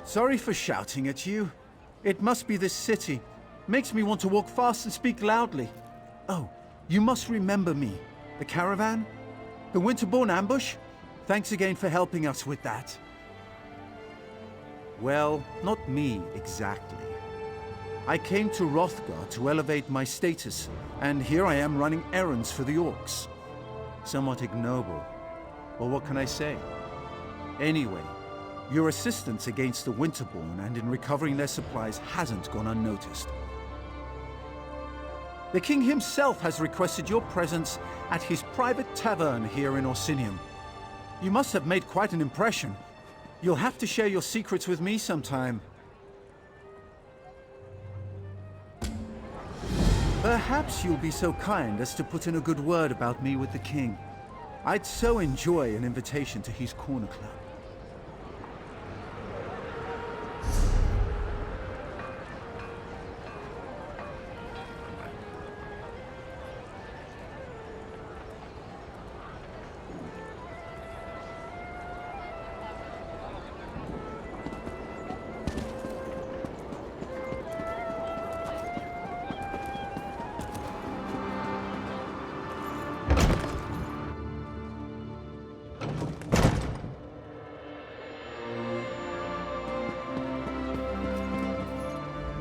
Sorry for shouting at you. It must be this city. Makes me want to walk fast and speak loudly. Oh, you must remember me. The caravan? The Winterborn ambush? Thanks again for helping us with that. Well, not me exactly. I came to Wrothgar to elevate my status, and here I am running errands for the orcs. Somewhat ignoble. Well, what can I say? Anyway, your assistance against the Winterborn and in recovering their supplies hasn't gone unnoticed. The king himself has requested your presence at his private tavern here in Orsimer. You must have made quite an impression. You'll have to share your secrets with me sometime. Perhaps you'll be so kind as to put in a good word about me with the king. I'd so enjoy an invitation to his corner club.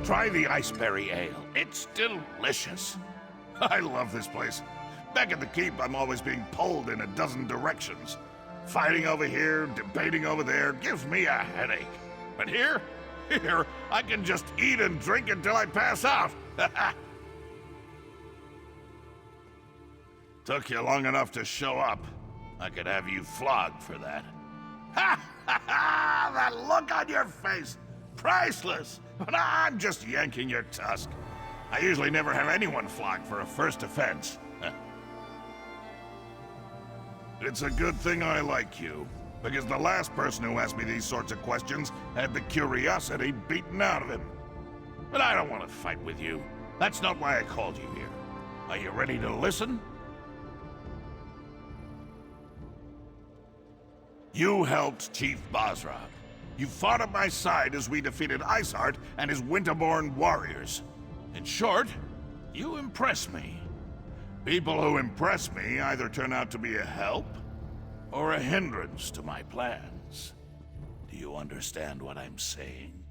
Try the iceberry ale. It's delicious. I love this place. Back at the keep, I'm always being pulled in a dozen directions. Fighting over here, debating over there, gives me a headache. But here, I can just eat and drink until I pass out. Took you long enough to show up. I could have you flogged for that. Ha ha ha! That look on your face! Priceless! But I'm just yanking your tusk. I usually never have anyone flogged for a first offense. It's a good thing I like you, because the last person who asked me these sorts of questions had the curiosity beaten out of him. But I don't want to fight with you. That's not why I called you here. Are you ready to listen? You helped Chief Bosrog. You fought at my side as we defeated Iceheart and his Winterborn warriors. In short, you impress me. People who impress me either turn out to be a help or a hindrance to my plans. Do you understand what I'm saying?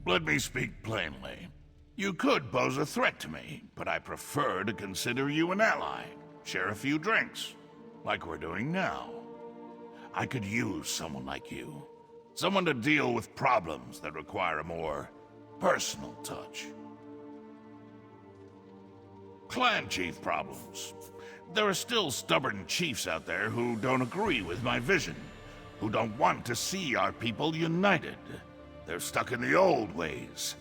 Let me speak plainly. You could pose a threat to me, but I prefer to consider you an ally. Share a few drinks, like we're doing now. I could use someone like you. Someone to deal with problems that require a more personal touch. Clan chief problems. There are still stubborn chiefs out there who don't agree with my vision, who don't want to see our people united. They're stuck in the old ways,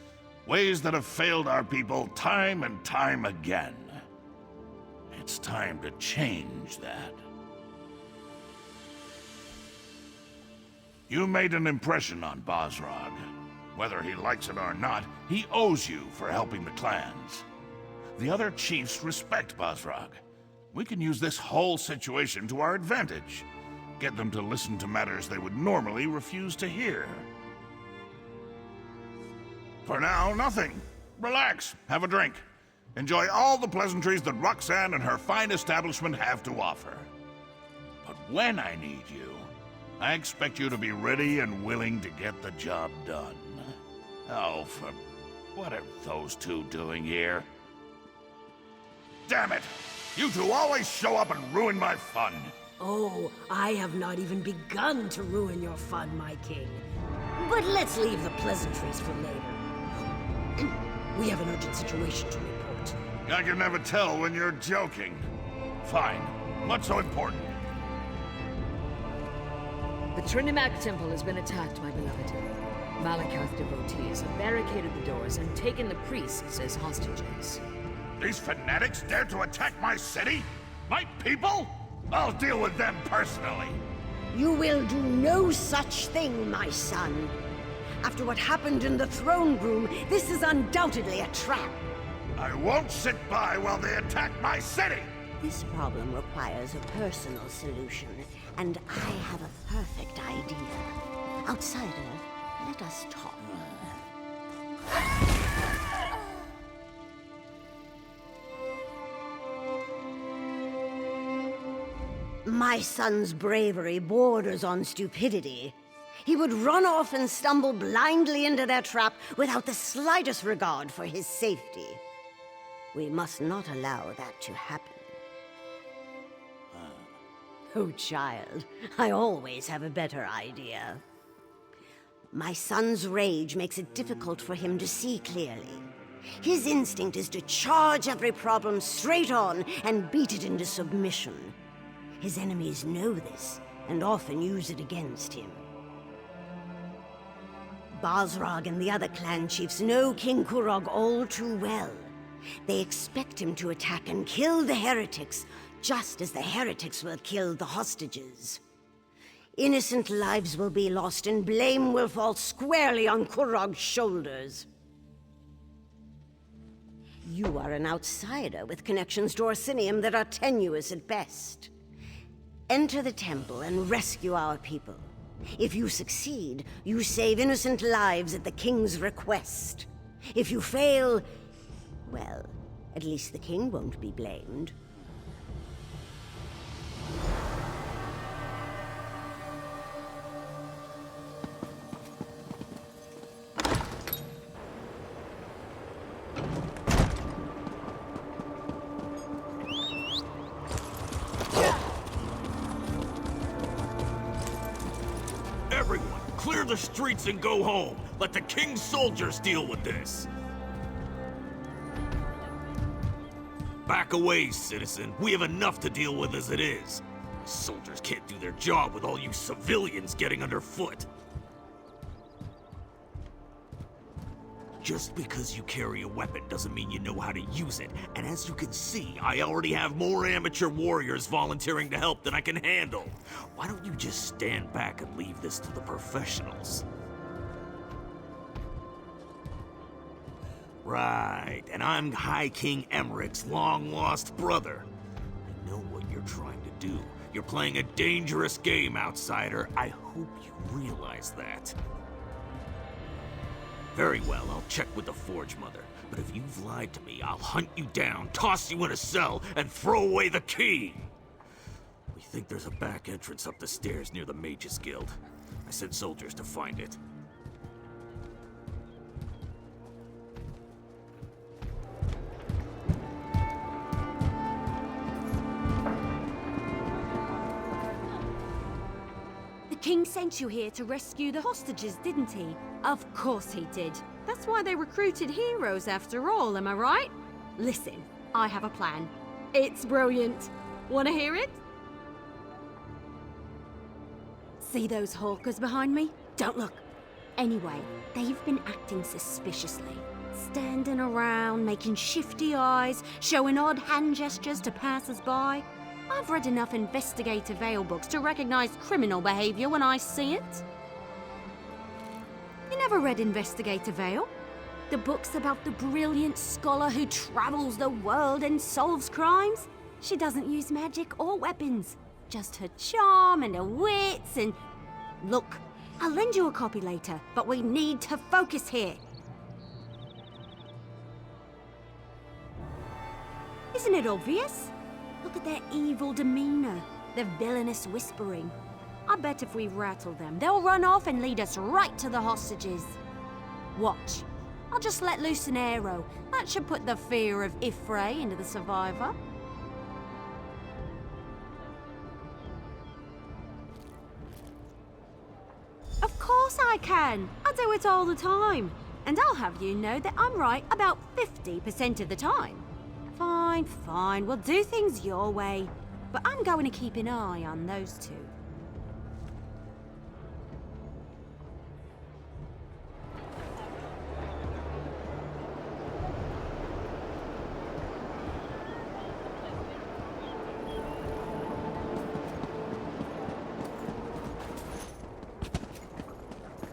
ways that have failed our people time and time again. It's time to change that. You made an impression on Bosrog. Whether he likes it or not, he owes you for helping the clans. The other chiefs respect Bosrog. We can use this whole situation to our advantage. Get them to listen to matters they would normally refuse to hear. For now, nothing. Relax, have a drink. Enjoy all the pleasantries that Roxanne and her fine establishment have to offer. But when I need you, I expect you to be ready and willing to get the job done. Oh, what are those two doing here? Damn it! You two always show up and ruin my fun. Oh, I have not even begun to ruin your fun, my king. But let's leave the pleasantries for later. We have an urgent situation to report. I can never tell when you're joking. Fine. What's so important? The Trinimac Temple has been attacked, my beloved. Malakath devotees have barricaded the doors and taken the priests as hostages. These fanatics dare to attack my city? My people? I'll deal with them personally. You will do no such thing, my son. After what happened in the throne room, this is undoubtedly a trap. I won't sit by while they attack my city! This problem requires a personal solution, and I have a perfect idea. Outsider, let us talk. My son's bravery borders on stupidity. He would run off and stumble blindly into their trap without the slightest regard for his safety. We must not allow that to happen. Oh, child, I always have a better idea. My son's rage makes it difficult for him to see clearly. His instinct is to charge every problem straight on and beat it into submission. His enemies know this and often use it against him. Basrag and the other clan chiefs know King Kurog all too well. They expect him to attack and kill the heretics, just as the heretics will kill the hostages. Innocent lives will be lost and blame will fall squarely on Kurog's shoulders. You are an outsider with connections to Orsinium that are tenuous at best. Enter the temple and rescue our people. If you succeed, you save innocent lives at the king's request. If you fail, well, at least the king won't be blamed. Everyone, clear the streets and go home. Let the king's soldiers deal with this. Back away, citizen. We have enough to deal with as it is. Soldiers can't do their job with all you civilians getting underfoot. Just because you carry a weapon doesn't mean you know how to use it. And as you can see, I already have more amateur warriors volunteering to help than I can handle. Why don't you just stand back and leave this to the professionals? Right, and I'm High King Emmerich's long-lost brother. I know what you're trying to do. You're playing a dangerous game, outsider. I hope you realize that. Very well, I'll check with the Forge Mother. But if you've lied to me, I'll hunt you down, toss you in a cell, and throw away the key! We think there's a back entrance up the stairs near the Mages Guild. I sent soldiers to find it. The king sent you here to rescue the hostages, didn't he? Of course he did. That's why they recruited heroes after all, am I right? Listen, I have a plan. It's brilliant. Want to hear it? See those hawkers behind me? Don't look. Anyway, they've been acting suspiciously. Standing around, making shifty eyes, showing odd hand gestures to passers-by. I've read enough investigative Vale books to recognize criminal behavior when I see it. You never read Investigator Vale? The book's about the brilliant scholar who travels the world and solves crimes. She doesn't use magic or weapons. Just her charm and her wits and... Look, I'll lend you a copy later, but we need to focus here. Isn't it obvious? Look at their evil demeanor, their villainous whispering. I bet if we rattle them, they'll run off and lead us right to the hostages. Watch. I'll just let loose an arrow. That should put the fear of Ifray into the survivor. Of course I can. I do it all the time. And I'll have you know that I'm right about 50% of the time. Fine, fine. We'll do things your way. But I'm going to keep an eye on those two.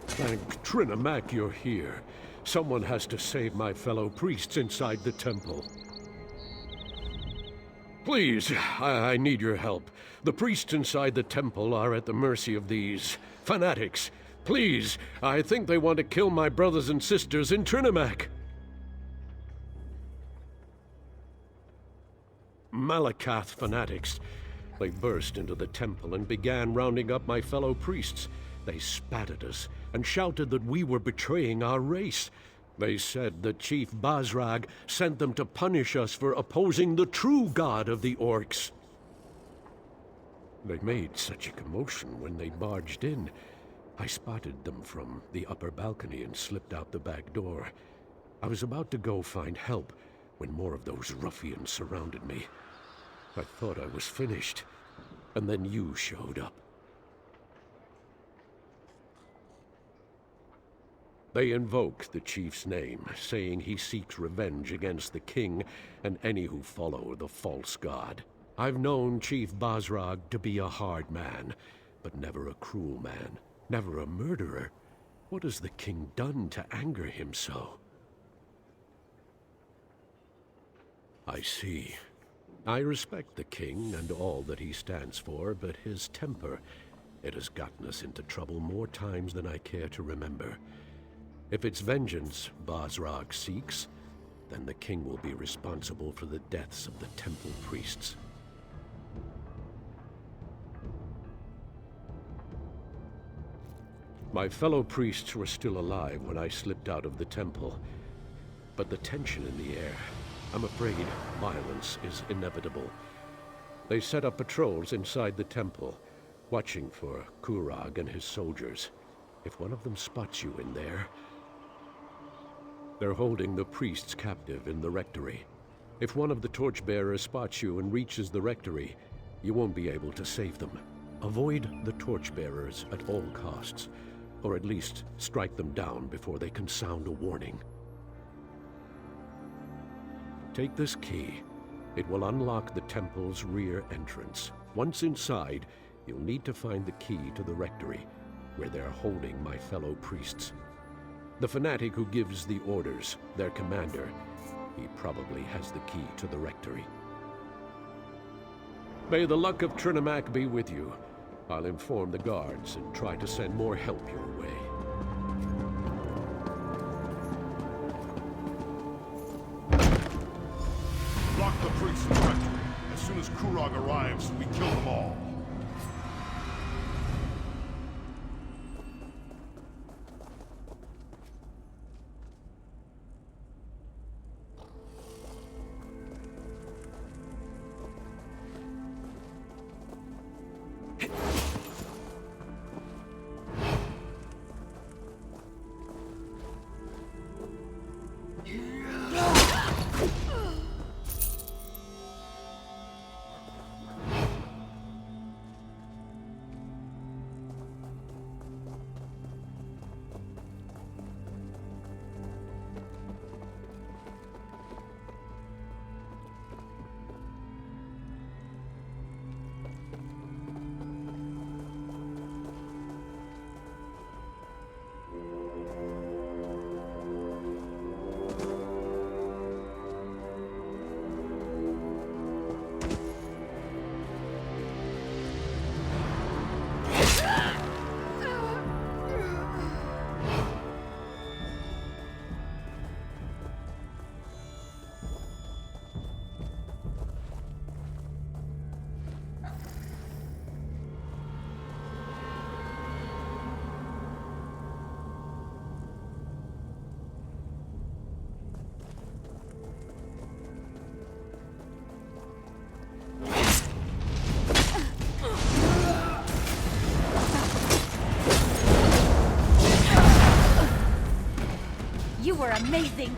Thank Trinamak you're here. Someone has to save my fellow priests inside the temple. Please, I need your help. The priests inside the temple are at the mercy of these fanatics. Please, I think they want to kill my brothers and sisters in Trinamac. Malakath fanatics. They burst into the temple and began rounding up my fellow priests. They spat at us and shouted that we were betraying our race. They said that Chief Basrag sent them to punish us for opposing the true god of the orcs. They made such a commotion when they barged in. I spotted them from the upper balcony and slipped out the back door. I was about to go find help when more of those ruffians surrounded me. I thought I was finished, and then you showed up. They invoke the chief's name, saying he seeks revenge against the king and any who follow the false god. I've known Chief Basrag to be a hard man, but never a cruel man, never a murderer. What has the king done to anger him so? I see. I respect the king and all that he stands for, but his temper, it has gotten us into trouble more times than I care to remember. If it's vengeance Basrag seeks, then the king will be responsible for the deaths of the temple priests. My fellow priests were still alive when I slipped out of the temple, but the tension in the air, I'm afraid violence is inevitable. They set up patrols inside the temple, watching for Kurag and his soldiers. If one of them spots you in there... They're holding the priests captive in the rectory. If one of the torchbearers spots you and reaches the rectory, you won't be able to save them. Avoid the torchbearers at all costs, or at least strike them down before they can sound a warning. Take this key. It will unlock the temple's rear entrance. Once inside, you'll need to find the key to the rectory, where they're holding my fellow priests. The fanatic who gives the orders, their commander, he probably has the key to the rectory. May the luck of Trinamac be with you. I'll inform the guards and try to send more help your way. Lock the priests in the rectory. As soon as Kurag arrives, we kill them all. You were amazing!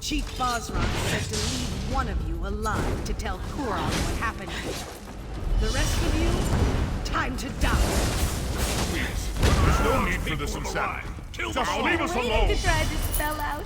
Chief Basra said to leave one of you alive to tell Kuran what happened here. The rest of you, time to die. Please, there's no need for this insanity. Just leave us alone! to try this spell out.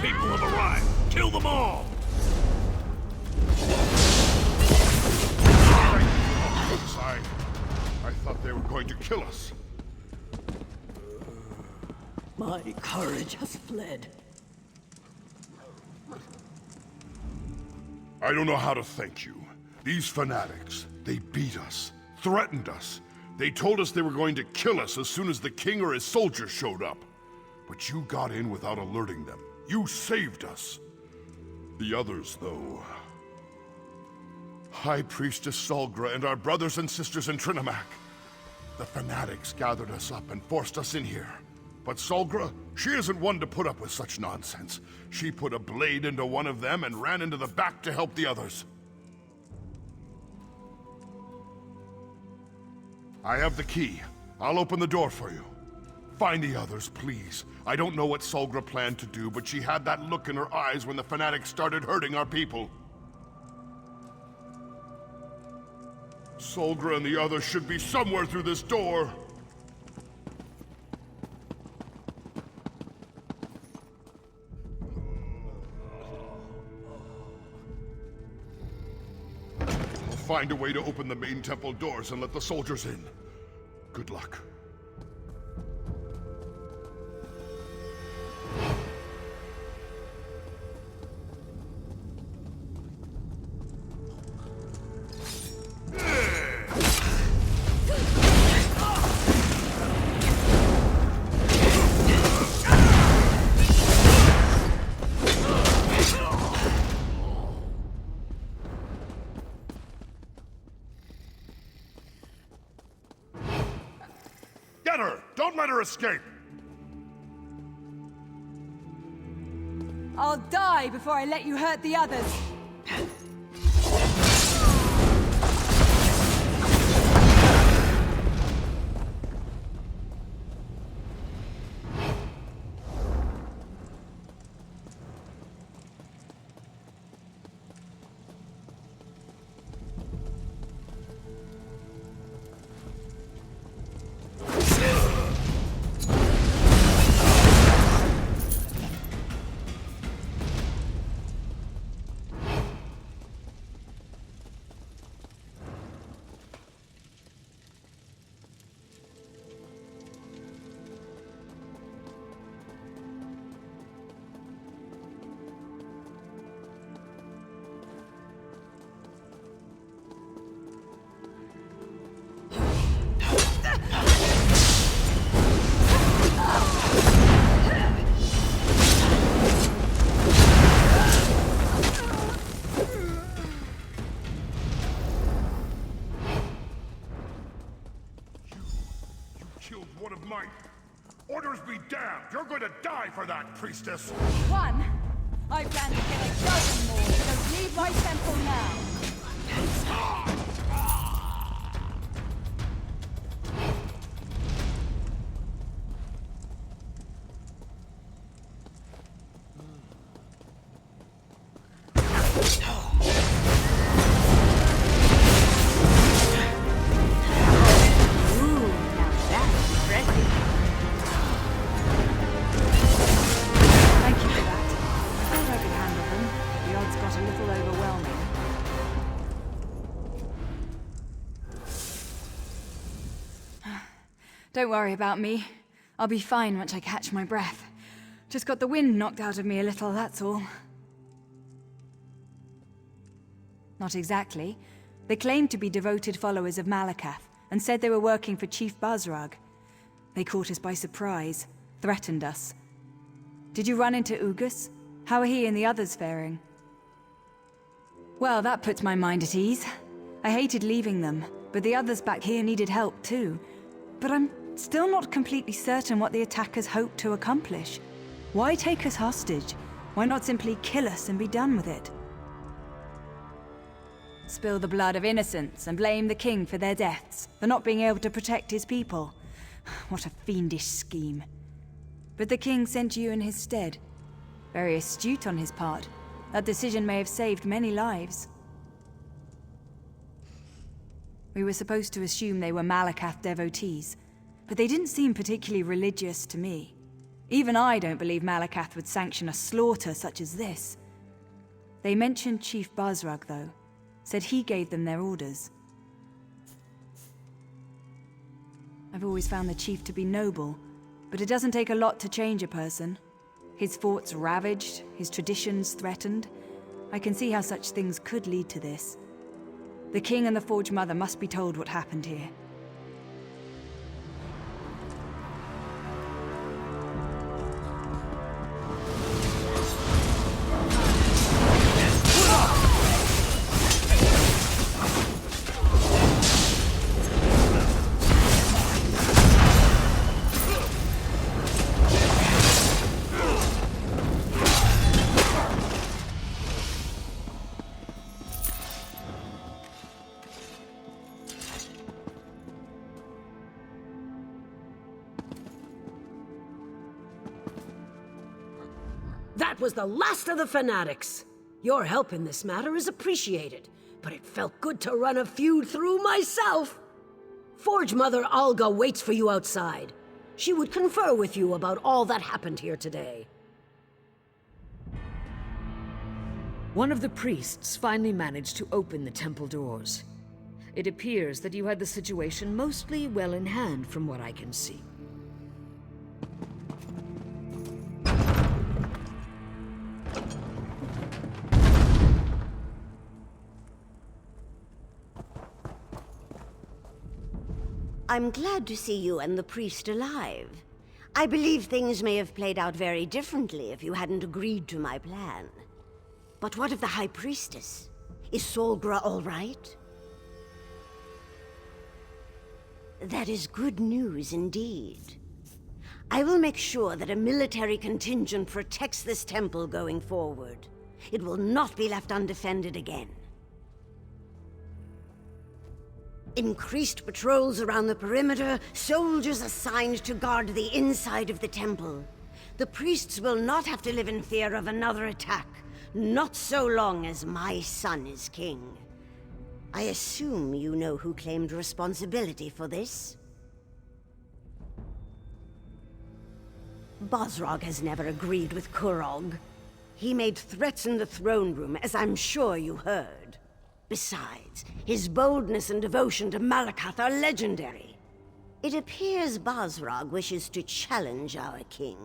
People have arrived! Kill them all! I thought they were going to kill us. My courage has fled. I don't know how to thank you. These fanatics, they beat us, threatened us. They told us they were going to kill us as soon as the king or his soldiers showed up. But you got in without alerting them. You saved us. The others, though... High Priestess Solgra and our brothers and sisters in Trinimac. The fanatics gathered us up and forced us in here. But Solgra, she isn't one to put up with such nonsense. She put a blade into one of them and ran into the back to help the others. I have the key. I'll open the door for you. Find the others, please. I don't know what Solgra planned to do, but she had that look in her eyes when the fanatics started hurting our people. Solgra and the others should be somewhere through this door. I'll find a way to open the main temple doors and let the soldiers in. Good luck. Get her! Don't let her escape! I'll die before I let you hurt the others. Killed one of mine. Orders be damned! You're going to die for that, priestess! One? I plan to get a dozen more, so leave my temple now. Don't worry about me. I'll be fine once I catch my breath. Just got the wind knocked out of me a little, that's all. Not exactly. They claimed to be devoted followers of Malakath, and said they were working for Chief Basrag. They caught us by surprise, threatened us. Did you run into Ugus? How are he and the others faring? Well, that puts my mind at ease. I hated leaving them, but the others back here needed help too. But I'm still not completely certain what the attackers hoped to accomplish. Why take us hostage? Why not simply kill us and be done with it? Spill the blood of innocents and blame the king for their deaths, for not being able to protect his people. What a fiendish scheme. But the king sent you in his stead. Very astute on his part. That decision may have saved many lives. We were supposed to assume they were Malakath devotees, but they didn't seem particularly religious to me. Even I don't believe Malakath would sanction a slaughter such as this. They mentioned Chief Basrag, though. Said he gave them their orders. I've always found the chief to be noble, but it doesn't take a lot to change a person. His forts ravaged, his traditions threatened. I can see how such things could lead to this. The king and the Forge Mother must be told what happened here. That was the last of the fanatics. Your help in this matter is appreciated, but it felt good to run a feud through myself. Forge Mother Alga waits for you outside. She would confer with you about all that happened here today. One of the priests finally managed to open the temple doors. It appears that you had the situation mostly well in hand from what I can see. I'm glad to see you and the priest alive. I believe things may have played out very differently if you hadn't agreed to my plan. But what of the High Priestess? Is Solgra all right? That is good news indeed. I will make sure that a military contingent protects this temple going forward. It will not be left undefended again. Increased patrols around the perimeter, soldiers assigned to guard the inside of the temple. The priests will not have to live in fear of another attack, not so long as my son is king. I assume you know who claimed responsibility for this? Basrag has never agreed with Kurog. He made threats in the throne room, as I'm sure you heard. Besides, his boldness and devotion to Malakath are legendary. It appears Basrag wishes to challenge our king.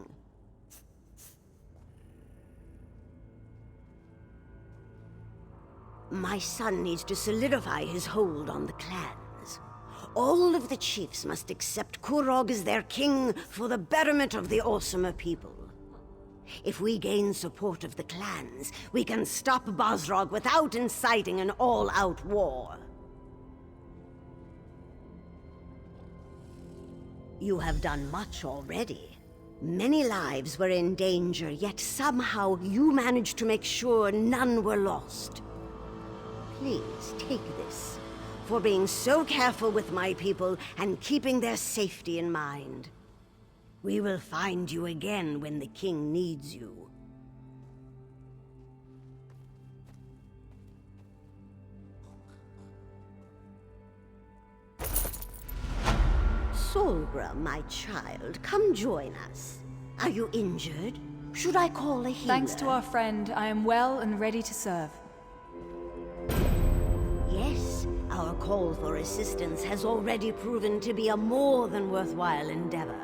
My son needs to solidify his hold on the clans. All of the chiefs must accept Kurog as their king for the betterment of the Orsimer people. If we gain support of the clans, we can stop Basrag without inciting an all-out war. You have done much already. Many lives were in danger, yet somehow you managed to make sure none were lost. Please, take this, for being so careful with my people and keeping their safety in mind. We will find you again when the king needs you. Solgra, my child, come join us. Are you injured? Should I call a healer? Thanks to our friend, I am well and ready to serve. Yes, our call for assistance has already proven to be a more than worthwhile endeavor.